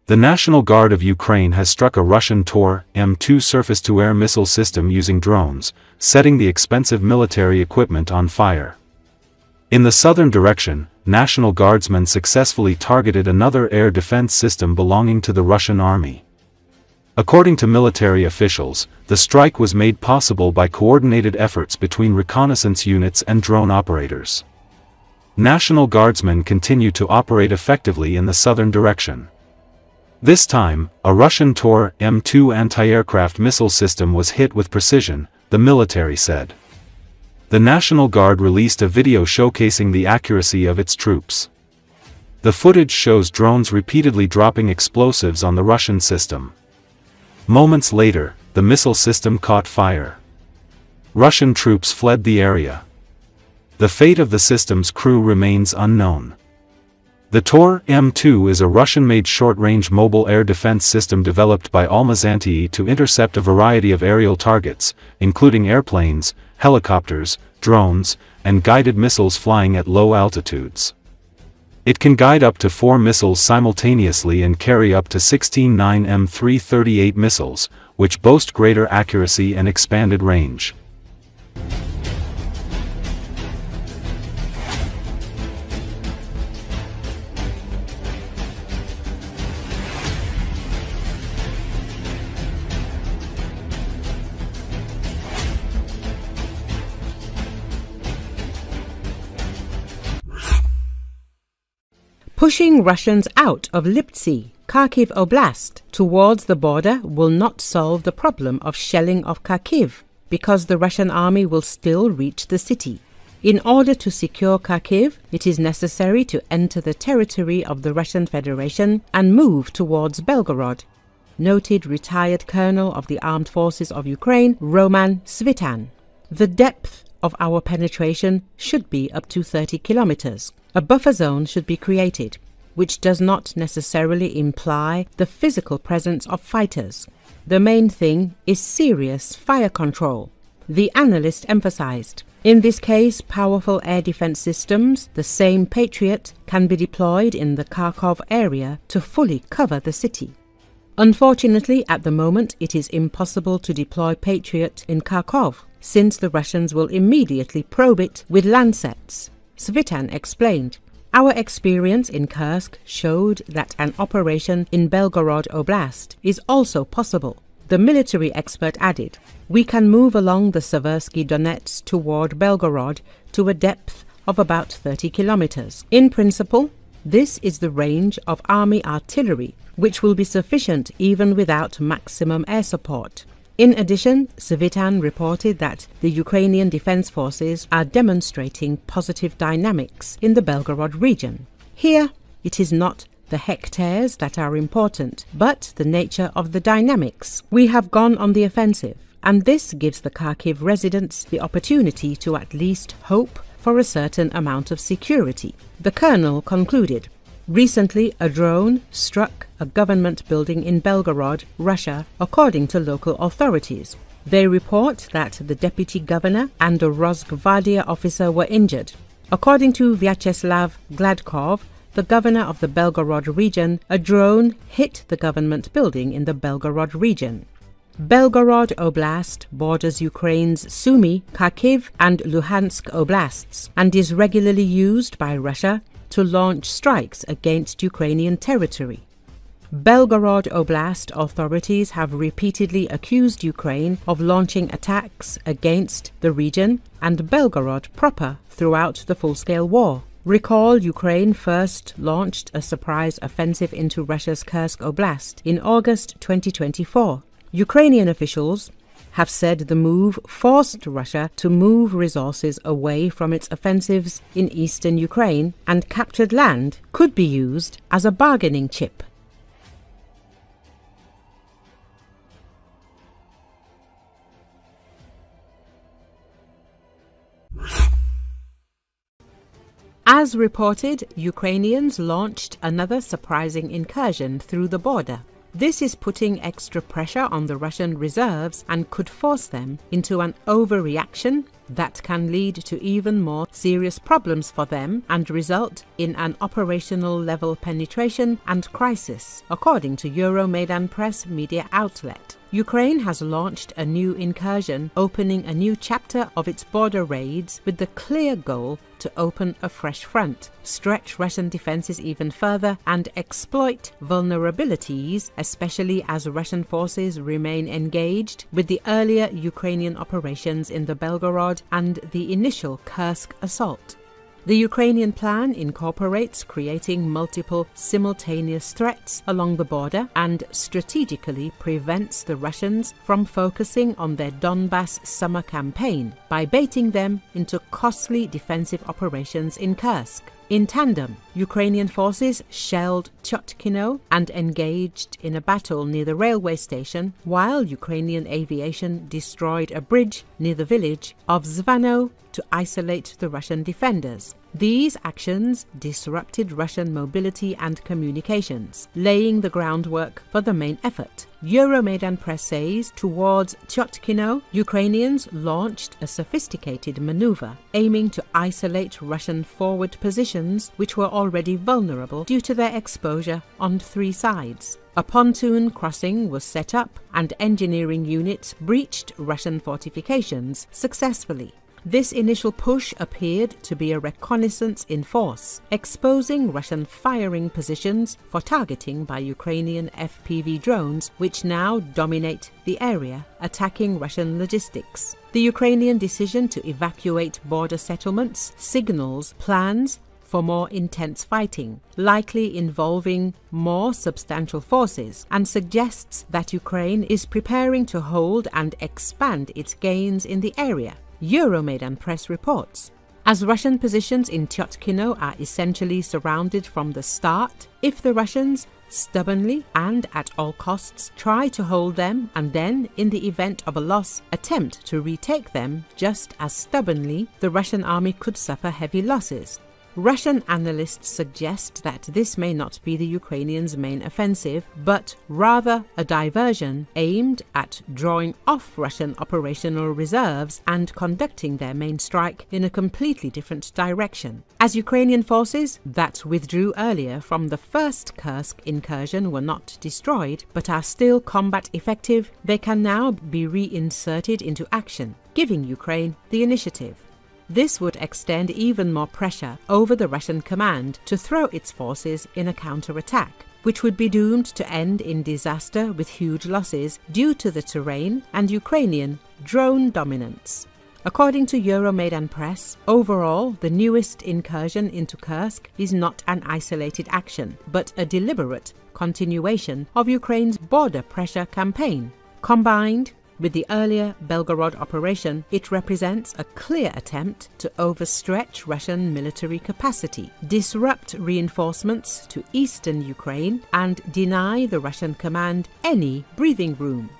The National Guard of Ukraine has struck a Russian Tor-M2 surface-to-air missile system using drones, setting the expensive military equipment on fire. In the southern direction, National Guardsmen successfully targeted another air defense system belonging to the Russian army. According to military officials, the strike was made possible by coordinated efforts between reconnaissance units and drone operators. National Guardsmen continue to operate effectively in the southern direction. This time, a Russian Tor-M2 anti-aircraft missile system was hit with precision, the military said. The National Guard released a video showcasing the accuracy of its troops. The footage shows drones repeatedly dropping explosives on the Russian system. Moments later, the missile system caught fire. Russian troops fled the area. The fate of the system's crew remains unknown. The Tor-M2 is a Russian-made short-range mobile air defense system developed by Almaz-Antey to intercept a variety of aerial targets, including airplanes, helicopters, drones, and guided missiles flying at low altitudes. It can guide up to 4 missiles simultaneously and carry up to 16 9M338 missiles, which boast greater accuracy and expanded range. Pushing Russians out of Liptsy, Kharkiv Oblast, towards the border will not solve the problem of shelling of Kharkiv, because the Russian army will still reach the city. In order to secure Kharkiv, it is necessary to enter the territory of the Russian Federation and move towards Belgorod, noted retired colonel of the Armed Forces of Ukraine, Roman Svitan. The depth of our penetration should be up to 30 kilometers. A buffer zone should be created, which does not necessarily imply the physical presence of fighters. The main thing is serious fire control, the analyst emphasized. In this case, powerful air defense systems, the same Patriot, can be deployed in the Kharkov area to fully cover the city. Unfortunately, at the moment, it is impossible to deploy Patriot in Kharkov, since the Russians will immediately probe it with Lancets. Svitan explained, "Our experience in Kursk showed that an operation in Belgorod Oblast is also possible." The military expert added, "We can move along the Seversky Donets toward Belgorod to a depth of about 30 kilometers. In principle, this is the range of army artillery, which will be sufficient even without maximum air support." In addition, Svitan reported that the Ukrainian defense forces are demonstrating positive dynamics in the Belgorod region. Here, it is not the hectares that are important, but the nature of the dynamics. We have gone on the offensive, and this gives the Kharkiv residents the opportunity to at least hope for a certain amount of security. The colonel concluded, "Recently, a drone struck a government building in Belgorod, Russia, according to local authorities. They report that the deputy governor and a Rosgvardia officer were injured. According to Vyacheslav Gladkov, the governor of the Belgorod region, a drone hit the government building in the Belgorod region." Belgorod Oblast borders Ukraine's Sumy, Kharkiv, and Luhansk oblasts, and is regularly used by Russia to launch strikes against Ukrainian territory. Belgorod Oblast authorities have repeatedly accused Ukraine of launching attacks against the region and Belgorod proper throughout the full-scale war. Recall, Ukraine first launched a surprise offensive into Russia's Kursk Oblast in August 2024. Ukrainian officials have said the move forced Russia to move resources away from its offensives in eastern Ukraine, and captured land could be used as a bargaining chip. As reported, Ukrainians launched another surprising incursion through the border. This is putting extra pressure on the Russian reserves and could force them into an overreaction that can lead to even more serious problems for them and result in an operational level penetration and crisis, according to Euromaidan Press media outlet. Ukraine has launched a new incursion, opening a new chapter of its border raids with the clear goal to open a fresh front, stretch Russian defenses even further, and exploit vulnerabilities, especially as Russian forces remain engaged with the earlier Ukrainian operations in the Belgorod and the initial Kursk assault. The Ukrainian plan incorporates creating multiple simultaneous threats along the border and strategically prevents the Russians from focusing on their Donbas summer campaign by baiting them into costly defensive operations in Kursk. In tandem, Ukrainian forces shelled Chotkino and engaged in a battle near the railway station, while Ukrainian aviation destroyed a bridge near the village of Zvano to isolate the Russian defenders. These actions disrupted Russian mobility and communications, laying the groundwork for the main effort. Euromaidan Press says towards Chotkino, Ukrainians launched a sophisticated maneuver aiming to isolate Russian forward positions which were already vulnerable due to their exposure on 3 sides. A pontoon crossing was set up and engineering units breached Russian fortifications successfully. This initial push appeared to be a reconnaissance in force, exposing Russian firing positions for targeting by Ukrainian FPV drones, which now dominate the area, attacking Russian logistics. The Ukrainian decision to evacuate border settlements signals plans for more intense fighting, likely involving more substantial forces, and suggests that Ukraine is preparing to hold and expand its gains in the area. Euromaidan Press reports. As Russian positions in Chotkino are essentially surrounded from the start, if the Russians stubbornly and at all costs try to hold them and then, in the event of a loss, attempt to retake them just as stubbornly, the Russian army could suffer heavy losses. Russian analysts suggest that this may not be the Ukrainians' main offensive, but rather a diversion aimed at drawing off Russian operational reserves and conducting their main strike in a completely different direction. As Ukrainian forces that withdrew earlier from the first Kursk incursion were not destroyed, but are still combat effective, they can now be reinserted into action, giving Ukraine the initiative. This would extend even more pressure over the Russian command to throw its forces in a counterattack, which would be doomed to end in disaster with huge losses due to the terrain and Ukrainian drone dominance. According to Euromaidan Press, overall, the newest incursion into Kursk is not an isolated action, but a deliberate continuation of Ukraine's border pressure campaign. Combined with the earlier Belgorod operation, it represents a clear attempt to overstretch Russian military capacity, disrupt reinforcements to eastern Ukraine, and deny the Russian command any breathing room.